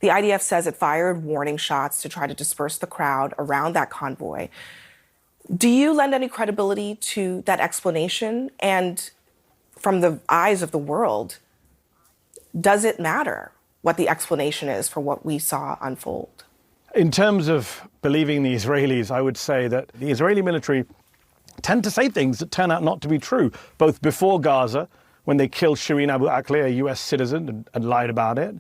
The IDF says it fired warning shots to try to disperse the crowd around that convoy. Do you lend any credibility to that explanation? And from the eyes of the world, does it matter what the explanation is for what we saw unfold? In terms of believing the Israelis, I would say that the Israeli military tend to say things that turn out not to be true, both before Gaza, when they killed Shireen Abu Akleh, a US citizen, and lied about it,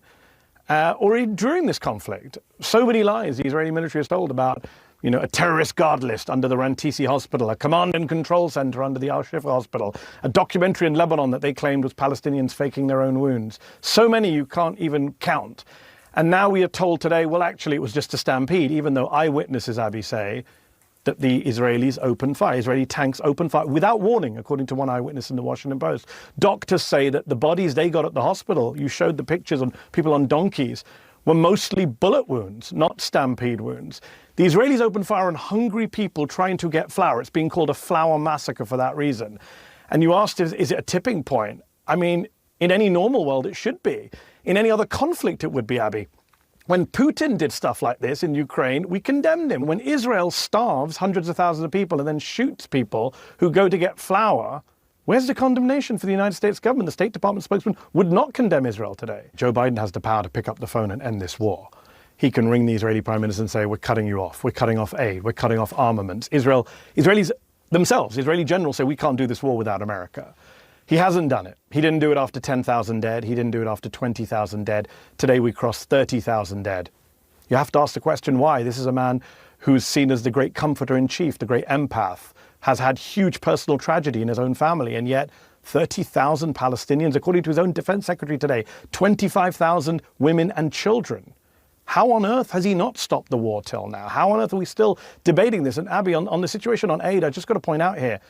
or even during this conflict. So many lies the Israeli military has told about, a terrorist guard list under the Rantisi hospital, a command and control center under the Al-Shifa hospital, a documentary in Lebanon that they claimed was Palestinians faking their own wounds. So many you can't even count. And now we are told today, well, actually, it was just a stampede, even though eyewitnesses, Abby, say that the Israelis opened fire. Israeli tanks opened fire without warning, according to one eyewitness in the Washington Post. Doctors say that the bodies they got at the hospital, you showed the pictures on people on donkeys, were mostly bullet wounds, not stampede wounds. The Israelis opened fire on hungry people trying to get flour. It's being called a flour massacre for that reason. And you asked, is it a tipping point? I mean, in any normal world, it should be. In any other conflict, it would be, Abby. When Putin did stuff like this in Ukraine, we condemned him. When Israel starves hundreds of thousands of people and then shoots people who go to get flour, where's the condemnation for the United States government? The State Department spokesman would not condemn Israel today. Joe Biden has the power to pick up the phone and end this war. He can ring the Israeli Prime Minister and say, we're cutting you off. We're cutting off aid. We're cutting off armaments. Israelis themselves, Israeli generals say, we can't do this war without America. He hasn't done it. He didn't do it after 10,000 dead. He didn't do it after 20,000 dead. Today we crossed 30,000 dead. You have to ask the question why. This is a man who's seen as the great comforter in chief, the great empath, has had huge personal tragedy in his own family, and yet 30,000 Palestinians, according to his own defense secretary today, 25,000 women and children. How on earth has he not stopped the war till now? How on earth are we still debating this? And Abby, on the situation on aid, I just got to point out here,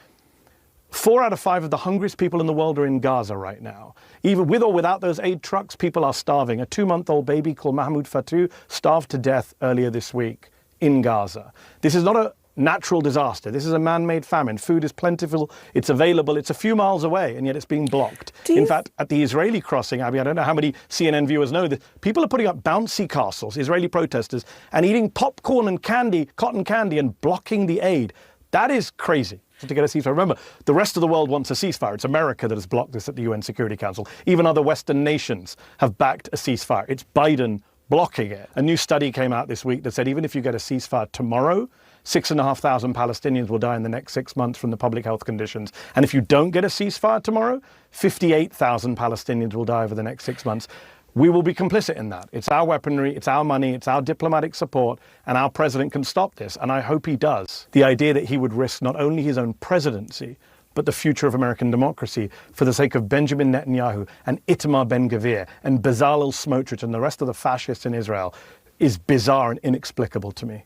4 out of 5 of the hungriest people in the world are in Gaza right now. Even with or without those aid trucks, people are starving. A 2-month-old baby called Mahmoud Fatou starved to death earlier this week in Gaza. This is not a natural disaster. This is a man-made famine. Food is plentiful, it's available, it's a few miles away, and yet it's being blocked. In fact, at the Israeli crossing, Abby, I don't know how many CNN viewers know this, people are putting up bouncy castles, Israeli protesters, and eating popcorn and candy, cotton candy, and blocking the aid. That is crazy. To get a ceasefire. Remember, the rest of the world wants a ceasefire. It's America that has blocked this at the UN Security Council. Even other Western nations have backed a ceasefire. It's Biden blocking it. A new study came out this week that said even if you get a ceasefire tomorrow, 6,500 Palestinians will die in the next 6 months from the public health conditions. And if you don't get a ceasefire tomorrow, 58,000 Palestinians will die over the next 6 months. We will be complicit in that. It's our weaponry, it's our money, it's our diplomatic support, and our president can stop this, and I hope he does. The idea that he would risk not only his own presidency, but the future of American democracy for the sake of Benjamin Netanyahu and Itamar Ben-Gvir and Bezalel Smotrich and the rest of the fascists in Israel is bizarre and inexplicable to me.